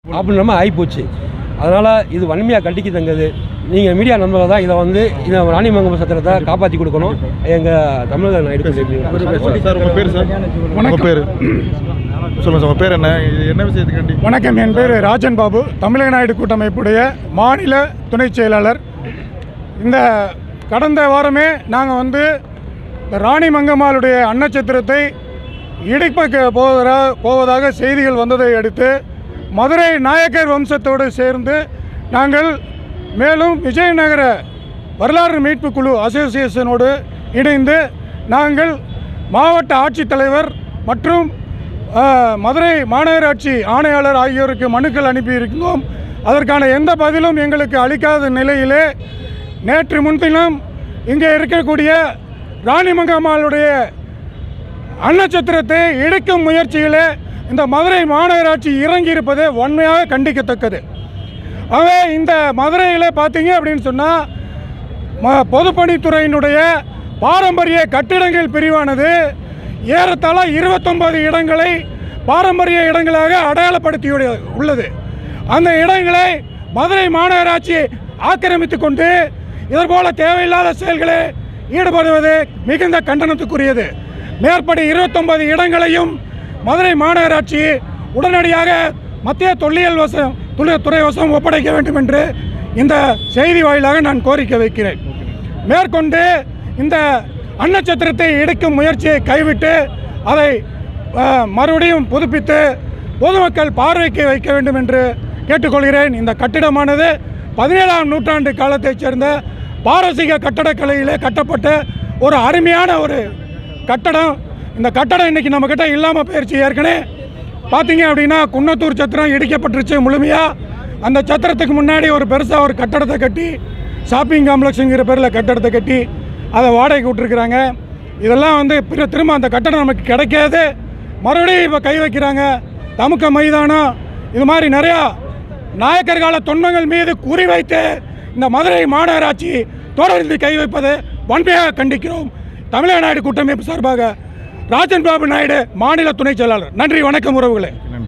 அப்படின்ற மாதிரி ஆகிப்போச்சு. அதனால் இது வன்மையாக கண்டிக்கத்தக்கது. நீங்கள் மீடியா நண்பர்கள் தான் இதை வந்து இந்த ராணிமங்கலம் சத்திரத்தை காப்பாற்றி கொடுக்கணும். எங்கள் தமிழக நாயுடு சார், உங்கள் பேர் சார்? உங்கள் பேர் சொல்லுங்கள் சார், உங்கள் பேர் என்ன, இது என்ன விஷயத்துக்காண்டி? வணக்கம், என் பேர் ராஜன் பாபு, தமிழக நாயுடு கூட்டமைப்புடைய மாநில துணை செயலாளர். இந்த கடந்த வாரமே நாங்கள் வந்து இந்த ராணிமங்கம்மாளுடைய அன்னச்சத்திரத்தை இடிப்ப போவதாக செய்திகள் வந்ததை அடுத்து மதுரை நாயக்கர் வம்சத்தோடு சேர்ந்து நாங்கள் மேலும் விஜயநகர வரலாறு மீட்பு குழு அசோசியேஷனோடு இணைந்து நாங்கள் மாவட்ட ஆட்சித்தலைவர் மற்றும் மதுரை மாநகராட்சி ஆணையாளர் ஆகியோருக்கு மனுக்கள் அனுப்பியிருக்கிறோம். அதற்கான எந்த பதிலும் எங்களுக்கு அளிக்காத நிலையிலே நேற்று முன்தினம் இங்கே இருக்கக்கூடிய ராணிமங்கம்மாளுடைய அன்னச்சத்திரத்தை இடிக்கும் முயற்சியிலே இந்த மதுரை மாநகராட்சி இறங்கியிருப்பது வன்மையாக கண்டிக்கத்தக்கது. ஆகவே இந்த மதுரையில் பார்த்தீங்க அப்படின்னு சொன்னால் பொதுப்பணித்துறையினுடைய பாரம்பரிய கட்டிடங்கள் பிரிவானது ஏறத்தாழ 29 இடங்களை பாரம்பரிய இடங்களாக அடையாளப்படுத்தி உள்ளது. அந்த இடங்களை மதுரை மாநகராட்சி ஆக்கிரமித்து கொண்டு இதற்போல தேவையில்லாத செயல்களை ஈடுபடுவது மிகுந்த கண்டனத்துக்குரியது. மேற்படி 29 இடங்களையும் மதுரை மாநகராட்சி உடனடியாக மத்திய தொல்லியல் துறை வசம் ஒப்படைக்க வேண்டும் என்று இந்த செய்தி வாயிலாக நான் கோரிக்கை வைக்கிறேன். மேற்கொண்டு இந்த அன்னச்சத்திரத்தை இடிக்கும் முயற்சியை கைவிட்டு அதை மறுபடியும் புதுப்பித்து பொதுமக்கள் பார்வைக்கு வைக்க வேண்டும் என்று கேட்டுக்கொள்கிறேன். இந்த கட்டிடமானது 17ஆம் நூற்றாண்டு காலத்தைச் சேர்ந்த பாரசீக கட்டடக்கலையிலே கட்டப்பட்ட ஒரு அருமையான ஒரு கட்டடம். இந்த கட்டடம் இன்றைக்கி நம்மக்கிட்ட இல்லாமல் போயிடுச்சு. ஏற்கனவே பார்த்தீங்க அப்படின்னா குன்னத்தூர் சத்திரம் இடிக்கப்பட்டுருச்சு முழுமையாக. அந்த சத்திரத்துக்கு முன்னாடி ஒரு பெருசாக ஒரு கட்டடத்தை கட்டி ஷாப்பிங் காம்ப்ளெக்ஸுங்கிற பேரில் கட்டடத்தை கட்டி அதை வாடகைக்கு விட்டுருக்குறாங்க. இதெல்லாம் வந்து திரும்ப அந்த கட்டடம் நமக்கு கிடைக்காது. மறுபடியும் இப்போ கை வைக்கிறாங்க. தமுக்க மைதானம் இது மாதிரி நிறையா நாயக்கர் கால தொன்மங்கள் மீது குறிவைத்து இந்த மதுரை மாநகராட்சி தொடர்ந்து கை வைப்பது வன்மையாக கண்டிக்கிறோம். தமிழக நாயுடு கூட்டமைப்பு சார்பாக ராஜன் பாபு நாயுடு, மாநில துணை செயலாளர். நன்றி, வணக்கம் உறவுகளே.